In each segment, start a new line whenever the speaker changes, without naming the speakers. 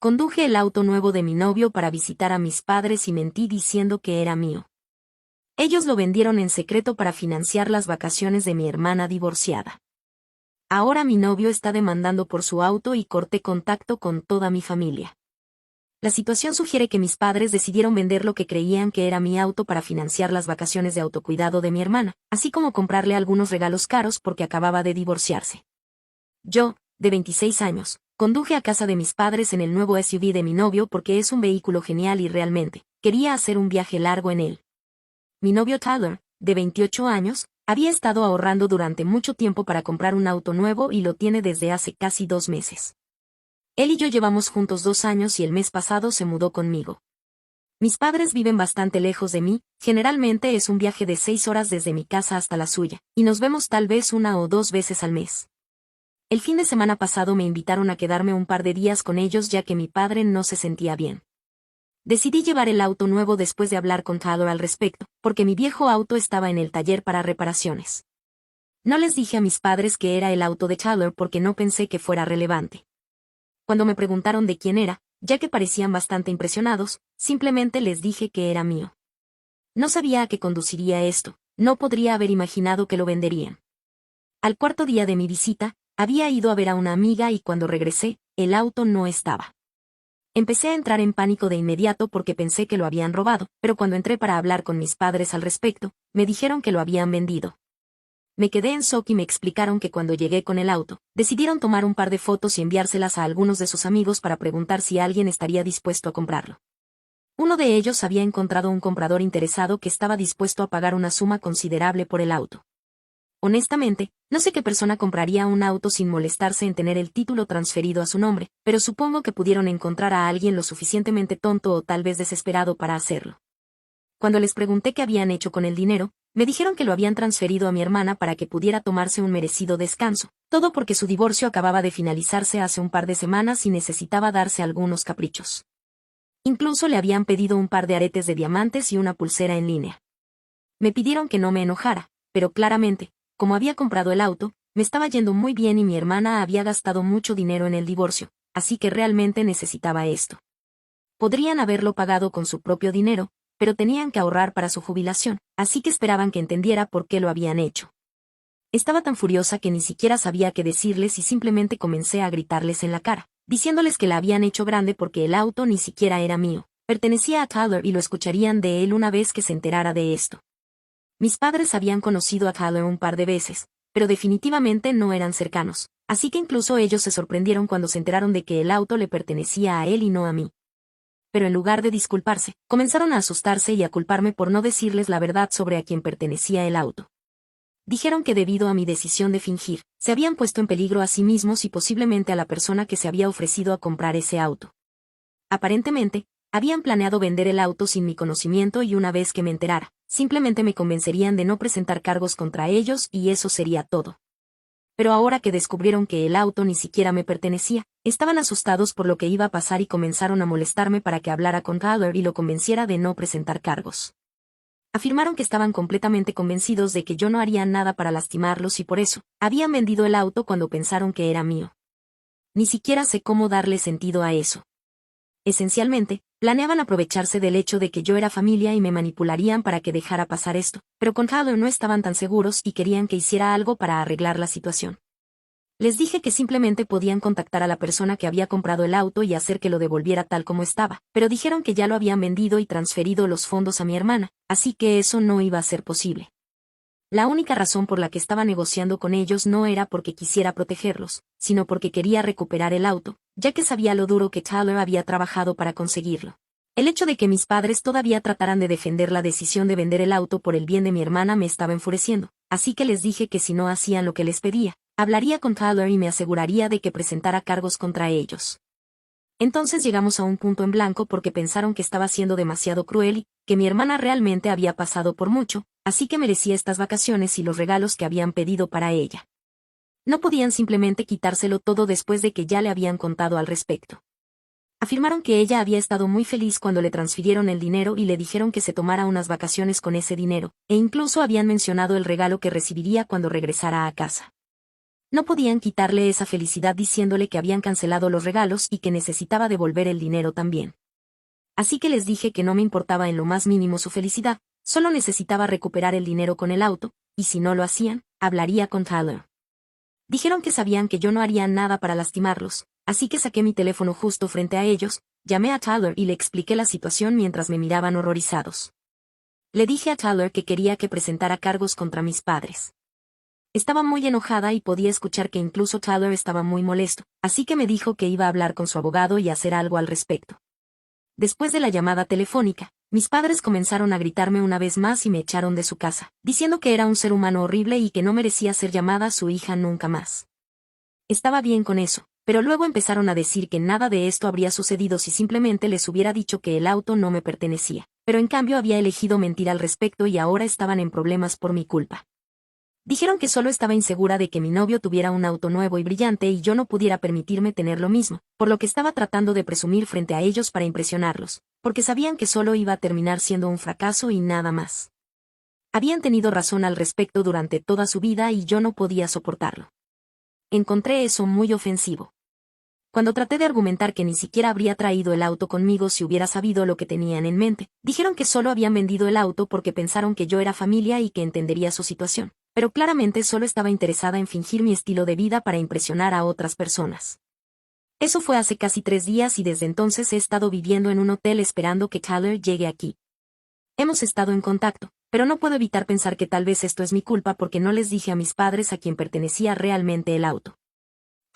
Conduje el auto nuevo de mi novio para visitar a mis padres y mentí diciendo que era mío. Ellos lo vendieron en secreto para financiar las vacaciones de mi hermana divorciada. Ahora mi novio está demandando por su auto y corté contacto con toda mi familia. La situación sugiere que mis padres decidieron vender lo que creían que era mi auto para financiar las vacaciones de autocuidado de mi hermana, así como comprarle algunos regalos caros porque acababa de divorciarse. Yo, de 26 años, conduje a casa de mis padres en el nuevo SUV de mi novio porque es un vehículo genial y realmente quería hacer un viaje largo en él. Mi novio Tyler, de 28 años, había estado ahorrando durante mucho tiempo para comprar un auto nuevo y lo tiene desde hace casi 2 meses. Él y yo llevamos juntos 2 años y el mes pasado se mudó conmigo. Mis padres viven bastante lejos de mí, generalmente es un viaje de 6 horas desde mi casa hasta la suya, y nos vemos tal vez 1 o 2 veces al mes. El fin de semana pasado me invitaron a quedarme un par de días con ellos ya que mi padre no se sentía bien. Decidí llevar el auto nuevo después de hablar con Tyler al respecto, porque mi viejo auto estaba en el taller para reparaciones. No les dije a mis padres que era el auto de Tyler porque no pensé que fuera relevante. Cuando me preguntaron de quién era, ya que parecían bastante impresionados, simplemente les dije que era mío. No sabía a qué conduciría esto, no podría haber imaginado que lo venderían. Al cuarto día de mi visita, había ido a ver a una amiga y cuando regresé, el auto no estaba. Empecé a entrar en pánico de inmediato porque pensé que lo habían robado, pero cuando entré para hablar con mis padres al respecto, me dijeron que lo habían vendido. Me quedé en shock y me explicaron que cuando llegué con el auto, decidieron tomar un par de fotos y enviárselas a algunos de sus amigos para preguntar si alguien estaría dispuesto a comprarlo. Uno de ellos había encontrado un comprador interesado que estaba dispuesto a pagar una suma considerable por el auto. Honestamente, no sé qué persona compraría un auto sin molestarse en tener el título transferido a su nombre, pero supongo que pudieron encontrar a alguien lo suficientemente tonto o tal vez desesperado para hacerlo. Cuando les pregunté qué habían hecho con el dinero, me dijeron que lo habían transferido a mi hermana para que pudiera tomarse un merecido descanso, todo porque su divorcio acababa de finalizarse hace un par de semanas y necesitaba darse algunos caprichos. Incluso le habían pedido un par de aretes de diamantes y una pulsera en línea. Me pidieron que no me enojara, pero claramente, como había comprado el auto, me estaba yendo muy bien y mi hermana había gastado mucho dinero en el divorcio, así que realmente necesitaba esto. Podrían haberlo pagado con su propio dinero, pero tenían que ahorrar para su jubilación, así que esperaban que entendiera por qué lo habían hecho. Estaba tan furiosa que ni siquiera sabía qué decirles y simplemente comencé a gritarles en la cara, diciéndoles que la habían hecho grande porque el auto ni siquiera era mío, pertenecía a Tyler y lo escucharían de él una vez que se enterara de esto. Mis padres habían conocido a Tyler un par de veces, pero definitivamente no eran cercanos, así que incluso ellos se sorprendieron cuando se enteraron de que el auto le pertenecía a él y no a mí. Pero en lugar de disculparse, comenzaron a asustarse y a culparme por no decirles la verdad sobre a quién pertenecía el auto. Dijeron que debido a mi decisión de fingir, se habían puesto en peligro a sí mismos y posiblemente a la persona que se había ofrecido a comprar ese auto. Aparentemente, habían planeado vender el auto sin mi conocimiento y una vez que me enterara, simplemente me convencerían de no presentar cargos contra ellos y eso sería todo. Pero ahora que descubrieron que el auto ni siquiera me pertenecía, estaban asustados por lo que iba a pasar y comenzaron a molestarme para que hablara con Tyler y lo convenciera de no presentar cargos. Afirmaron que estaban completamente convencidos de que yo no haría nada para lastimarlos y por eso, habían vendido el auto cuando pensaron que era mío. Ni siquiera sé cómo darle sentido a eso. Esencialmente, planeaban aprovecharse del hecho de que yo era familia y me manipularían para que dejara pasar esto, pero con Tyler no estaban tan seguros y querían que hiciera algo para arreglar la situación. Les dije que simplemente podían contactar a la persona que había comprado el auto y hacer que lo devolviera tal como estaba, pero dijeron que ya lo habían vendido y transferido los fondos a mi hermana, así que eso no iba a ser posible. La única razón por la que estaba negociando con ellos no era porque quisiera protegerlos, sino porque quería recuperar el auto, ya que sabía lo duro que Tyler había trabajado para conseguirlo. El hecho de que mis padres todavía trataran de defender la decisión de vender el auto por el bien de mi hermana me estaba enfureciendo, así que les dije que si no hacían lo que les pedía, hablaría con Tyler y me aseguraría de que presentara cargos contra ellos. Entonces llegamos a un punto en blanco porque pensaron que estaba siendo demasiado cruel y que mi hermana realmente había pasado por mucho, así que merecía estas vacaciones y los regalos que habían pedido para ella. No podían simplemente quitárselo todo después de que ya le habían contado al respecto. Afirmaron que ella había estado muy feliz cuando le transfirieron el dinero y le dijeron que se tomara unas vacaciones con ese dinero, e incluso habían mencionado el regalo que recibiría cuando regresara a casa. No podían quitarle esa felicidad diciéndole que habían cancelado los regalos y que necesitaba devolver el dinero también. Así que les dije que no me importaba en lo más mínimo su felicidad, solo necesitaba recuperar el dinero con el auto, y si no lo hacían, hablaría con Tyler. Dijeron que sabían que yo no haría nada para lastimarlos, así que saqué mi teléfono justo frente a ellos, llamé a Tyler y le expliqué la situación mientras me miraban horrorizados. Le dije a Tyler que quería que presentara cargos contra mis padres. Estaba muy enojada y podía escuchar que incluso Tyler estaba muy molesto, así que me dijo que iba a hablar con su abogado y hacer algo al respecto. Después de la llamada telefónica, mis padres comenzaron a gritarme una vez más y me echaron de su casa, diciendo que era un ser humano horrible y que no merecía ser llamada su hija nunca más. Estaba bien con eso, pero luego empezaron a decir que nada de esto habría sucedido si simplemente les hubiera dicho que el auto no me pertenecía, pero en cambio había elegido mentir al respecto y ahora estaban en problemas por mi culpa. Dijeron que solo estaba insegura de que mi novio tuviera un auto nuevo y brillante y yo no pudiera permitirme tener lo mismo, por lo que estaba tratando de presumir frente a ellos para impresionarlos, porque sabían que solo iba a terminar siendo un fracaso y nada más. Habían tenido razón al respecto durante toda su vida y yo no podía soportarlo. Encontré eso muy ofensivo. Cuando traté de argumentar que ni siquiera habría traído el auto conmigo si hubiera sabido lo que tenían en mente, dijeron que solo habían vendido el auto porque pensaron que yo era familia y que entendería su situación, pero claramente solo estaba interesada en fingir mi estilo de vida para impresionar a otras personas. Eso fue hace casi 3 días y desde entonces he estado viviendo en un hotel esperando que Tyler llegue aquí. Hemos estado en contacto, pero no puedo evitar pensar que tal vez esto es mi culpa porque no les dije a mis padres a quién pertenecía realmente el auto.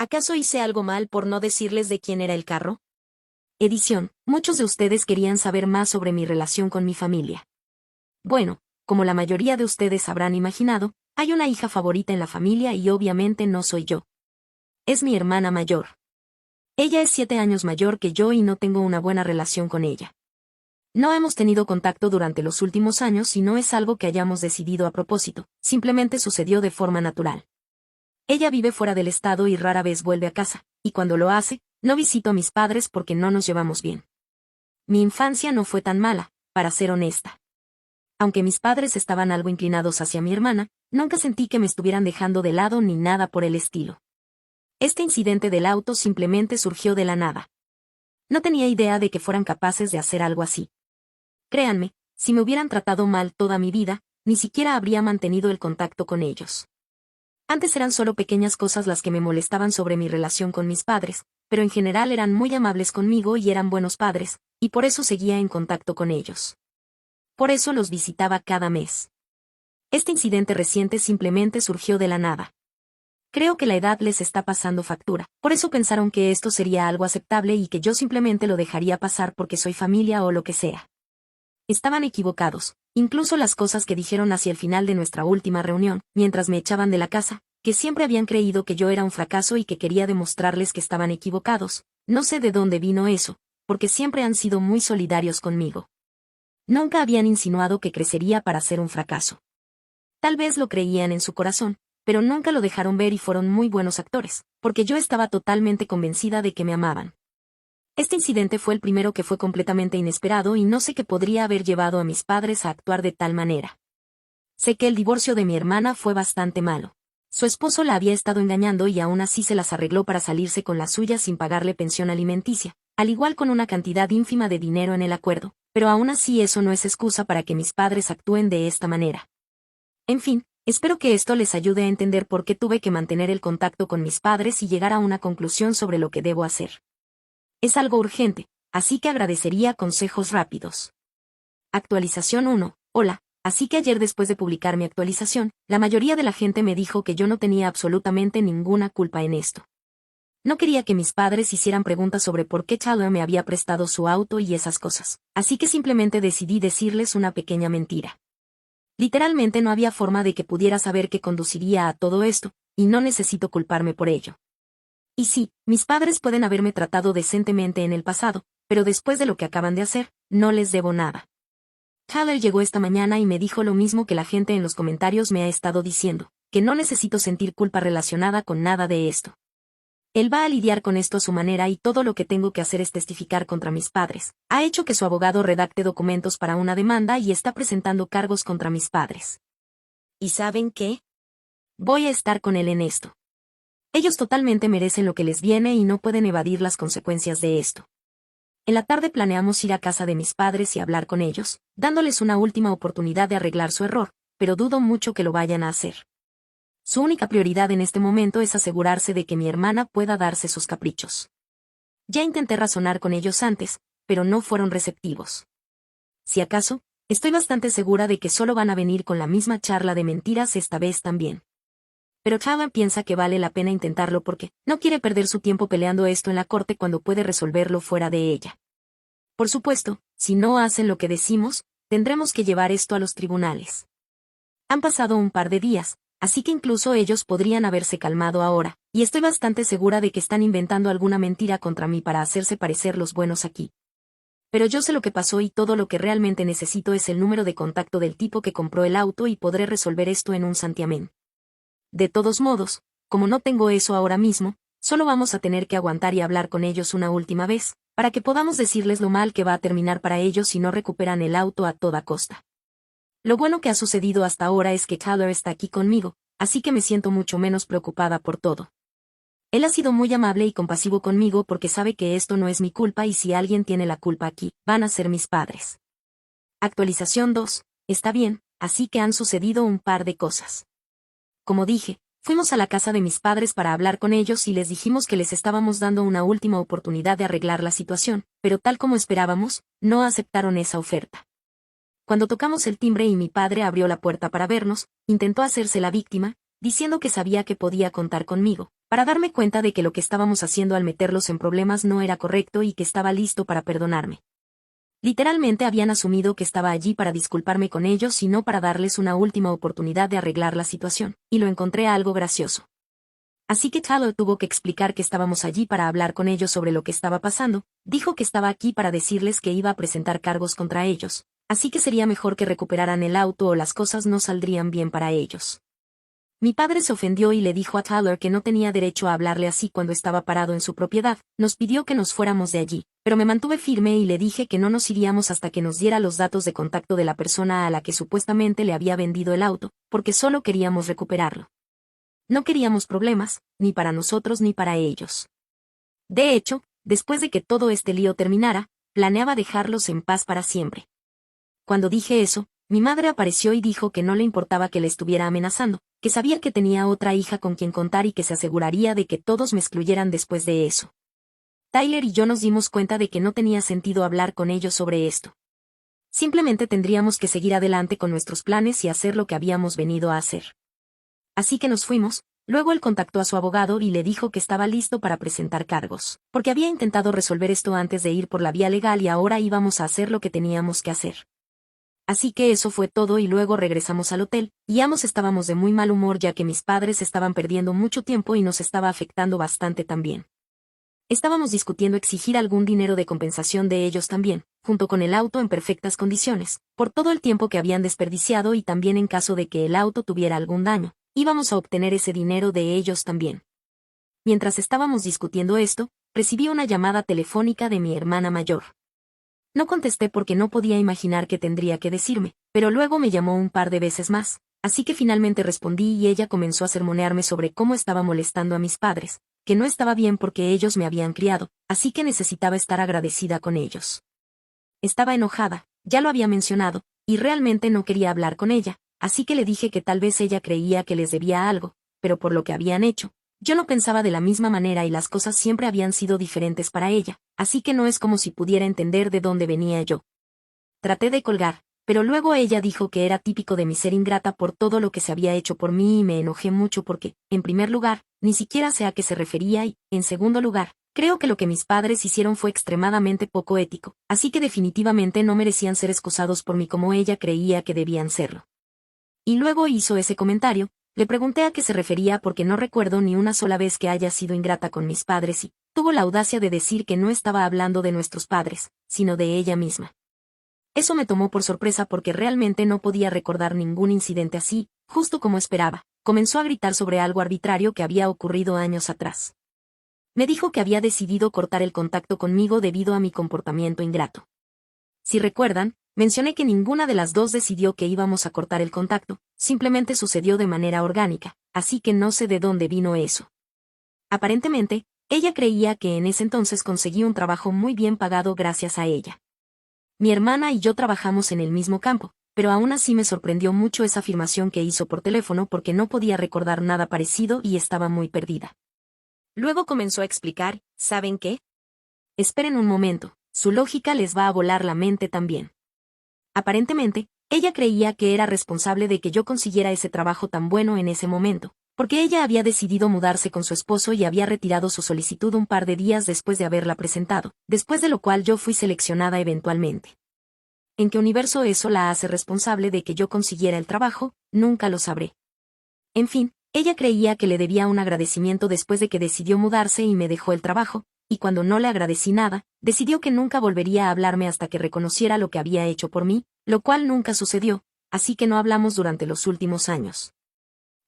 ¿Acaso hice algo mal por no decirles de quién era el carro? Edición. Muchos de ustedes querían saber más sobre mi relación con mi familia. Bueno, como la mayoría de ustedes habrán imaginado, hay una hija favorita en la familia y obviamente no soy yo. Es mi hermana mayor. Ella es 7 años mayor que yo y no tengo una buena relación con ella. No hemos tenido contacto durante los últimos años y no es algo que hayamos decidido a propósito, simplemente sucedió de forma natural. Ella vive fuera del estado y rara vez vuelve a casa, y cuando lo hace, no visito a mis padres porque no nos llevamos bien. Mi infancia no fue tan mala, para ser honesta. Aunque mis padres estaban algo inclinados hacia mi hermana, nunca sentí que me estuvieran dejando de lado ni nada por el estilo. Este incidente del auto simplemente surgió de la nada. No tenía idea de que fueran capaces de hacer algo así. Créanme, si me hubieran tratado mal toda mi vida, ni siquiera habría mantenido el contacto con ellos. Antes eran solo pequeñas cosas las que me molestaban sobre mi relación con mis padres, pero en general eran muy amables conmigo y eran buenos padres, y por eso seguía en contacto con ellos. Por eso los visitaba cada mes. Este incidente reciente simplemente surgió de la nada. Creo que la edad les está pasando factura, por eso pensaron que esto sería algo aceptable y que yo simplemente lo dejaría pasar porque soy familia o lo que sea. Estaban equivocados, incluso las cosas que dijeron hacia el final de nuestra última reunión, mientras me echaban de la casa, que siempre habían creído que yo era un fracaso y que quería demostrarles que estaban equivocados. No sé de dónde vino eso, porque siempre han sido muy solidarios conmigo. Nunca habían insinuado que crecería para ser un fracaso. Tal vez lo creían en su corazón, pero nunca lo dejaron ver y fueron muy buenos actores, porque yo estaba totalmente convencida de que me amaban. Este incidente fue el primero que fue completamente inesperado y no sé qué podría haber llevado a mis padres a actuar de tal manera. Sé que el divorcio de mi hermana fue bastante malo. Su esposo la había estado engañando y aún así se las arregló para salirse con la suya sin pagarle pensión alimenticia, al igual con una cantidad ínfima de dinero en el acuerdo, pero aún así eso no es excusa para que mis padres actúen de esta manera. En fin, espero que esto les ayude a entender por qué tuve que mantener el contacto con mis padres y llegar a una conclusión sobre lo que debo hacer. Es algo urgente, así que agradecería consejos rápidos. Actualización 1. Hola, así que ayer después de publicar mi actualización, la mayoría de la gente me dijo que yo no tenía absolutamente ninguna culpa en esto. No quería que mis padres hicieran preguntas sobre por qué Tyler me había prestado su auto y esas cosas, así que simplemente decidí decirles una pequeña mentira. Literalmente no había forma de que pudiera saber qué conduciría a todo esto, y no necesito culparme por ello. Y sí, mis padres pueden haberme tratado decentemente en el pasado, pero después de lo que acaban de hacer, no les debo nada. Tyler llegó esta mañana y me dijo lo mismo que la gente en los comentarios me ha estado diciendo, que no necesito sentir culpa relacionada con nada de esto. Él va a lidiar con esto a su manera y todo lo que tengo que hacer es testificar contra mis padres. Ha hecho que su abogado redacte documentos para una demanda y está presentando cargos contra mis padres. ¿Y saben qué? Voy a estar con él en esto. Ellos totalmente merecen lo que les viene y no pueden evadir las consecuencias de esto. En la tarde planeamos ir a casa de mis padres y hablar con ellos, dándoles una última oportunidad de arreglar su error, pero dudo mucho que lo vayan a hacer. Su única prioridad en este momento es asegurarse de que mi hermana pueda darse sus caprichos. Ya intenté razonar con ellos antes, pero no fueron receptivos. Si acaso, estoy bastante segura de que solo van a venir con la misma charla de mentiras esta vez también. Pero Tyler piensa que vale la pena intentarlo porque no quiere perder su tiempo peleando esto en la corte cuando puede resolverlo fuera de ella. Por supuesto, si no hacen lo que decimos, tendremos que llevar esto a los tribunales. Han pasado un par de días, así que incluso ellos podrían haberse calmado ahora, y estoy bastante segura de que están inventando alguna mentira contra mí para hacerse parecer los buenos aquí. Pero yo sé lo que pasó y todo lo que realmente necesito es el número de contacto del tipo que compró el auto y podré resolver esto en un santiamén. De todos modos, como no tengo eso ahora mismo, solo vamos a tener que aguantar y hablar con ellos una última vez, para que podamos decirles lo mal que va a terminar para ellos si no recuperan el auto a toda costa. Lo bueno que ha sucedido hasta ahora es que Tyler está aquí conmigo, así que me siento mucho menos preocupada por todo. Él ha sido muy amable y compasivo conmigo porque sabe que esto no es mi culpa y si alguien tiene la culpa aquí, van a ser mis padres. Actualización 2. Está bien, así que han sucedido un par de cosas. Como dije, fuimos a la casa de mis padres para hablar con ellos y les dijimos que les estábamos dando una última oportunidad de arreglar la situación, pero tal como esperábamos, no aceptaron esa oferta. Cuando tocamos el timbre y mi padre abrió la puerta para vernos, intentó hacerse la víctima, diciendo que sabía que podía contar conmigo, para darme cuenta de que lo que estábamos haciendo al meterlos en problemas no era correcto y que estaba listo para perdonarme. Literalmente habían asumido que estaba allí para disculparme con ellos y no para darles una última oportunidad de arreglar la situación, y lo encontré algo gracioso. Así que Tyler tuvo que explicar que estábamos allí para hablar con ellos sobre lo que estaba pasando, dijo que estaba aquí para decirles que iba a presentar cargos contra ellos, así que sería mejor que recuperaran el auto o las cosas no saldrían bien para ellos. Mi padre se ofendió y le dijo a Tyler que no tenía derecho a hablarle así cuando estaba parado en su propiedad, nos pidió que nos fuéramos de allí, pero me mantuve firme y le dije que no nos iríamos hasta que nos diera los datos de contacto de la persona a la que supuestamente le había vendido el auto, porque solo queríamos recuperarlo. No queríamos problemas, ni para nosotros ni para ellos. De hecho, después de que todo este lío terminara, planeaba dejarlos en paz para siempre. Cuando dije eso, mi madre apareció y dijo que no le importaba que le estuviera amenazando, que sabía que tenía otra hija con quien contar y que se aseguraría de que todos me excluyeran después de eso. Tyler y yo nos dimos cuenta de que no tenía sentido hablar con ellos sobre esto. Simplemente tendríamos que seguir adelante con nuestros planes y hacer lo que habíamos venido a hacer. Así que nos fuimos, luego él contactó a su abogado y le dijo que estaba listo para presentar cargos, porque había intentado resolver esto antes de ir por la vía legal y ahora íbamos a hacer lo que teníamos que hacer. Así que eso fue todo y luego regresamos al hotel, y ambos estábamos de muy mal humor ya que mis padres estaban perdiendo mucho tiempo y nos estaba afectando bastante también. Estábamos discutiendo exigir algún dinero de compensación de ellos también, junto con el auto en perfectas condiciones, por todo el tiempo que habían desperdiciado y también en caso de que el auto tuviera algún daño, íbamos a obtener ese dinero de ellos también. Mientras estábamos discutiendo esto, recibí una llamada telefónica de mi hermana mayor. No contesté porque no podía imaginar qué tendría que decirme, pero luego me llamó un par de veces más, así que finalmente respondí y ella comenzó a sermonearme sobre cómo estaba molestando a mis padres, que no estaba bien porque ellos me habían criado, así que necesitaba estar agradecida con ellos. Estaba enojada, ya lo había mencionado, y realmente no quería hablar con ella, así que le dije que tal vez ella creía que les debía algo, pero por lo que habían hecho, yo no pensaba de la misma manera y las cosas siempre habían sido diferentes para ella, así que no es como si pudiera entender de dónde venía yo. Traté de colgar, pero luego ella dijo que era típico de mi ser ingrata por todo lo que se había hecho por mí y me enojé mucho porque, en primer lugar, ni siquiera sé a qué se refería y, en segundo lugar, creo que lo que mis padres hicieron fue extremadamente poco ético, así que definitivamente no merecían ser excusados por mí como ella creía que debían serlo. Y luego hizo ese comentario. Le pregunté a qué se refería porque no recuerdo ni una sola vez que haya sido ingrata con mis padres y tuvo la audacia de decir que no estaba hablando de nuestros padres, sino de ella misma. Eso me tomó por sorpresa porque realmente no podía recordar ningún incidente así, justo como esperaba. Comenzó a gritar sobre algo arbitrario que había ocurrido años atrás. Me dijo que había decidido cortar el contacto conmigo debido a mi comportamiento ingrato. Si recuerdan, mencioné que ninguna de las dos decidió que íbamos a cortar el contacto, simplemente sucedió de manera orgánica, así que no sé de dónde vino eso. Aparentemente, ella creía que en ese entonces conseguí un trabajo muy bien pagado gracias a ella. Mi hermana y yo trabajamos en el mismo campo, pero aún así me sorprendió mucho esa afirmación que hizo por teléfono porque no podía recordar nada parecido y estaba muy perdida. Luego comenzó a explicar, ¿saben qué? Esperen un momento, su lógica les va a volar la mente también. Aparentemente, ella creía que era responsable de que yo consiguiera ese trabajo tan bueno en ese momento, porque ella había decidido mudarse con su esposo y había retirado su solicitud un par de días después de haberla presentado, después de lo cual yo fui seleccionada eventualmente. ¿En qué universo eso la hace responsable de que yo consiguiera el trabajo? Nunca lo sabré. En fin, ella creía que le debía un agradecimiento después de que decidió mudarse y me dejó el trabajo, y cuando no le agradecí nada, decidió que nunca volvería a hablarme hasta que reconociera lo que había hecho por mí, lo cual nunca sucedió, así que no hablamos durante los últimos años.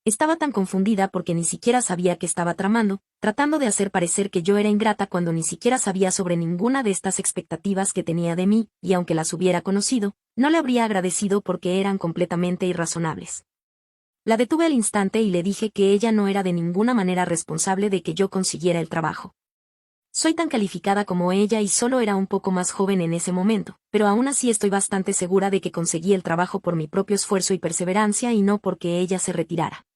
Estaba tan confundida porque ni siquiera sabía qué estaba tramando, tratando de hacer parecer que yo era ingrata cuando ni siquiera sabía sobre ninguna de estas expectativas que tenía de mí, y aunque las hubiera conocido, no le habría agradecido porque eran completamente irrazonables. La detuve al instante y le dije que ella no era de ninguna manera responsable de que yo consiguiera el trabajo. Soy tan calificada como ella y solo era un poco más joven en ese momento, pero aún así estoy bastante segura de que conseguí el trabajo por mi propio esfuerzo y perseverancia y no porque ella se retirara.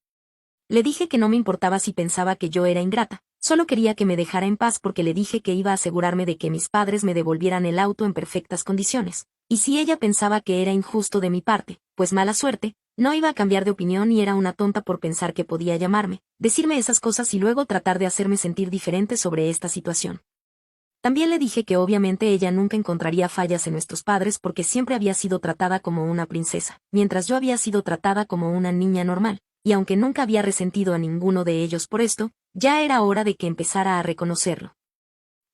Le dije que no me importaba si pensaba que yo era ingrata, solo quería que me dejara en paz porque le dije que iba a asegurarme de que mis padres me devolvieran el auto en perfectas condiciones, y si ella pensaba que era injusto de mi parte, pues mala suerte, no iba a cambiar de opinión y era una tonta por pensar que podía llamarme, decirme esas cosas y luego tratar de hacerme sentir diferente sobre esta situación. También le dije que obviamente ella nunca encontraría fallas en nuestros padres porque siempre había sido tratada como una princesa, mientras yo había sido tratada como una niña normal, y aunque nunca había resentido a ninguno de ellos por esto, ya era hora de que empezara a reconocerlo.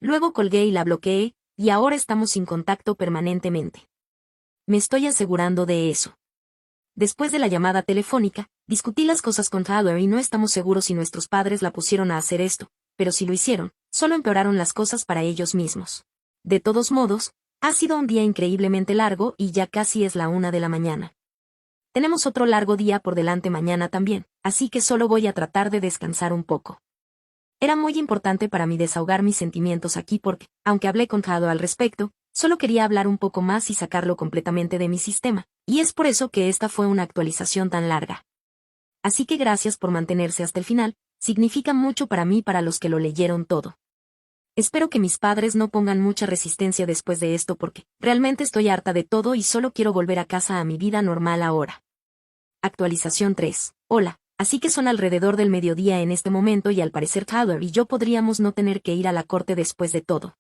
Luego colgué y la bloqueé, y ahora estamos sin contacto permanentemente. Me estoy asegurando de eso. Después de la llamada telefónica, discutí las cosas con Tyler y no estamos seguros si nuestros padres la pusieron a hacer esto, pero si lo hicieron, solo empeoraron las cosas para ellos mismos. De todos modos, ha sido un día increíblemente largo y ya casi es la 1 de la mañana. Tenemos otro largo día por delante mañana también, así que solo voy a tratar de descansar un poco. Era muy importante para mí desahogar mis sentimientos aquí porque, aunque hablé con Tyler al respecto, solo quería hablar un poco más y sacarlo completamente de mi sistema, y es por eso que esta fue una actualización tan larga. Así que gracias por mantenerse hasta el final, significa mucho para mí y para los que lo leyeron todo. Espero que mis padres no pongan mucha resistencia después de esto porque, realmente estoy harta de todo y solo quiero volver a casa a mi vida normal ahora. Actualización 3. Hola, así que son alrededor del mediodía en este momento y al parecer Tyler y yo podríamos no tener que ir a la corte después de todo.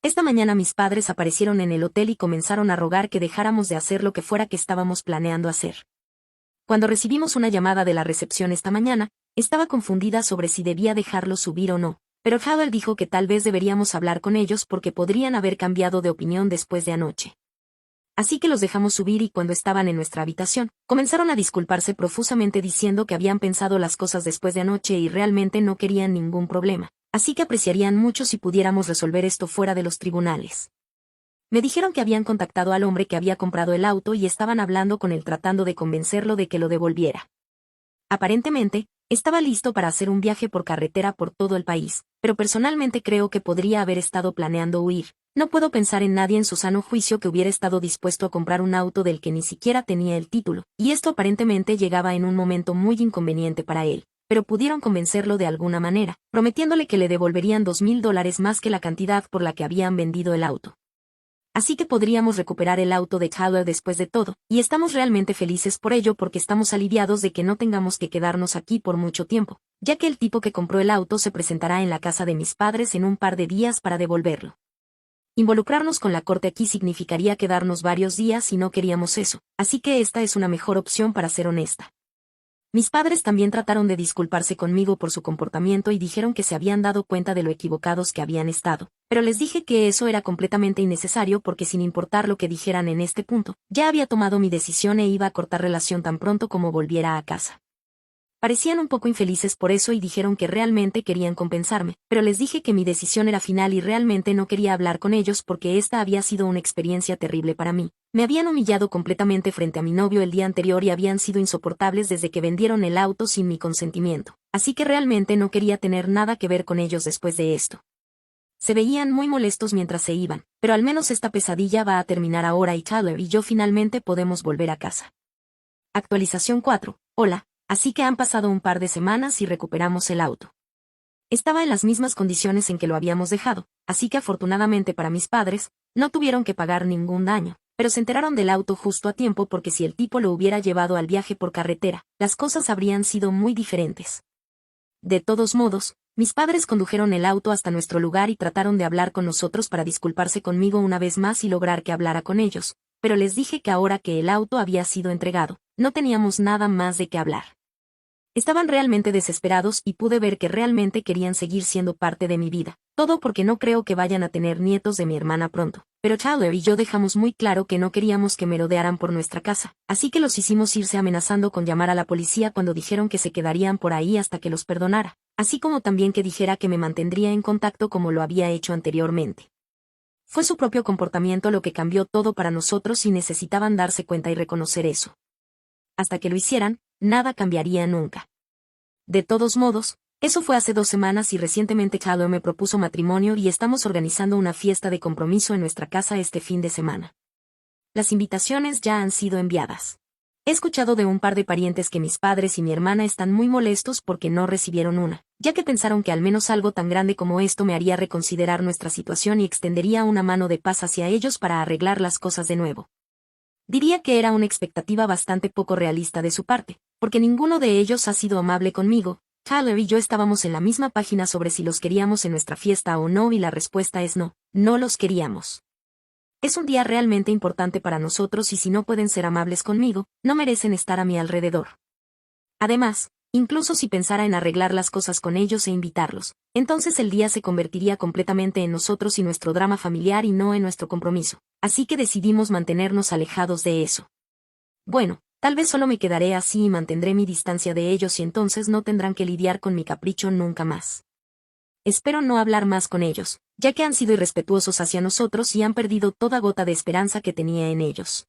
Esta mañana mis padres aparecieron en el hotel y comenzaron a rogar que dejáramos de hacer lo que fuera que estábamos planeando hacer. Cuando recibimos una llamada de la recepción esta mañana, estaba confundida sobre si debía dejarlo subir o no, pero Tyler dijo que tal vez deberíamos hablar con ellos porque podrían haber cambiado de opinión después de anoche. Así que los dejamos subir y cuando estaban en nuestra habitación, comenzaron a disculparse profusamente diciendo que habían pensado las cosas después de anoche y realmente no querían ningún problema, así que apreciarían mucho si pudiéramos resolver esto fuera de los tribunales. Me dijeron que habían contactado al hombre que había comprado el auto y estaban hablando con él tratando de convencerlo de que lo devolviera. Aparentemente, estaba listo para hacer un viaje por carretera por todo el país, pero personalmente creo que podría haber estado planeando huir. No puedo pensar en nadie en su sano juicio que hubiera estado dispuesto a comprar un auto del que ni siquiera tenía el título, y esto aparentemente llegaba en un momento muy inconveniente para él, pero pudieron convencerlo de alguna manera, prometiéndole que le devolverían $2,000 más que la cantidad por la que habían vendido el auto. Así que podríamos recuperar el auto de Tyler después de todo, y estamos realmente felices por ello porque estamos aliviados de que no tengamos que quedarnos aquí por mucho tiempo, ya que el tipo que compró el auto se presentará en la casa de mis padres en un par de días para devolverlo. Involucrarnos con la corte aquí significaría quedarnos varios días y no queríamos eso, así que esta es una mejor opción para ser honesta. Mis padres también trataron de disculparse conmigo por su comportamiento y dijeron que se habían dado cuenta de lo equivocados que habían estado, pero les dije que eso era completamente innecesario porque sin importar lo que dijeran en este punto, ya había tomado mi decisión e iba a cortar relación tan pronto como volviera a casa. Parecían un poco infelices por eso y dijeron que realmente querían compensarme, pero les dije que mi decisión era final y realmente no quería hablar con ellos porque esta había sido una experiencia terrible para mí. Me habían humillado completamente frente a mi novio el día anterior y habían sido insoportables desde que vendieron el auto sin mi consentimiento, así que realmente no quería tener nada que ver con ellos después de esto. Se veían muy molestos mientras se iban, pero al menos esta pesadilla va a terminar ahora y Tyler y yo finalmente podemos volver a casa. Actualización 4. Hola. Así que han pasado un par de semanas y recuperamos el auto. Estaba en las mismas condiciones en que lo habíamos dejado, así que afortunadamente para mis padres, no tuvieron que pagar ningún daño, pero se enteraron del auto justo a tiempo porque si el tipo lo hubiera llevado al viaje por carretera, las cosas habrían sido muy diferentes. De todos modos, mis padres condujeron el auto hasta nuestro lugar y trataron de hablar con nosotros para disculparse conmigo una vez más y lograr que hablara con ellos, pero les dije que ahora que el auto había sido entregado, no teníamos nada más de qué hablar. Estaban realmente desesperados y pude ver que realmente querían seguir siendo parte de mi vida, todo porque no creo que vayan a tener nietos de mi hermana pronto. Pero Tyler y yo dejamos muy claro que no queríamos que merodearan por nuestra casa, así que los hicimos irse amenazando con llamar a la policía cuando dijeron que se quedarían por ahí hasta que los perdonara, así como también que dijera que me mantendría en contacto como lo había hecho anteriormente. Fue su propio comportamiento lo que cambió todo para nosotros y necesitaban darse cuenta y reconocer eso. Hasta que lo hicieran, nada cambiaría nunca. De todos modos, eso fue hace 2 semanas y recientemente Tyler me propuso matrimonio y estamos organizando una fiesta de compromiso en nuestra casa este fin de semana. Las invitaciones ya han sido enviadas. He escuchado de un par de parientes que mis padres y mi hermana están muy molestos porque no recibieron una, ya que pensaron que al menos algo tan grande como esto me haría reconsiderar nuestra situación y extendería una mano de paz hacia ellos para arreglar las cosas de nuevo. Diría que era una expectativa bastante poco realista de su parte, porque ninguno de ellos ha sido amable conmigo. Tyler y yo estábamos en la misma página sobre si los queríamos en nuestra fiesta o no y la respuesta es no, no los queríamos. Es un día realmente importante para nosotros y si no pueden ser amables conmigo, no merecen estar a mi alrededor. Además, incluso si pensara en arreglar las cosas con ellos e invitarlos, entonces el día se convertiría completamente en nosotros y nuestro drama familiar y no en nuestro compromiso, así que decidimos mantenernos alejados de eso. Bueno, tal vez solo me quedaré así y mantendré mi distancia de ellos y entonces no tendrán que lidiar con mi capricho nunca más. Espero no hablar más con ellos, ya que han sido irrespetuosos hacia nosotros y han perdido toda gota de esperanza que tenía en ellos.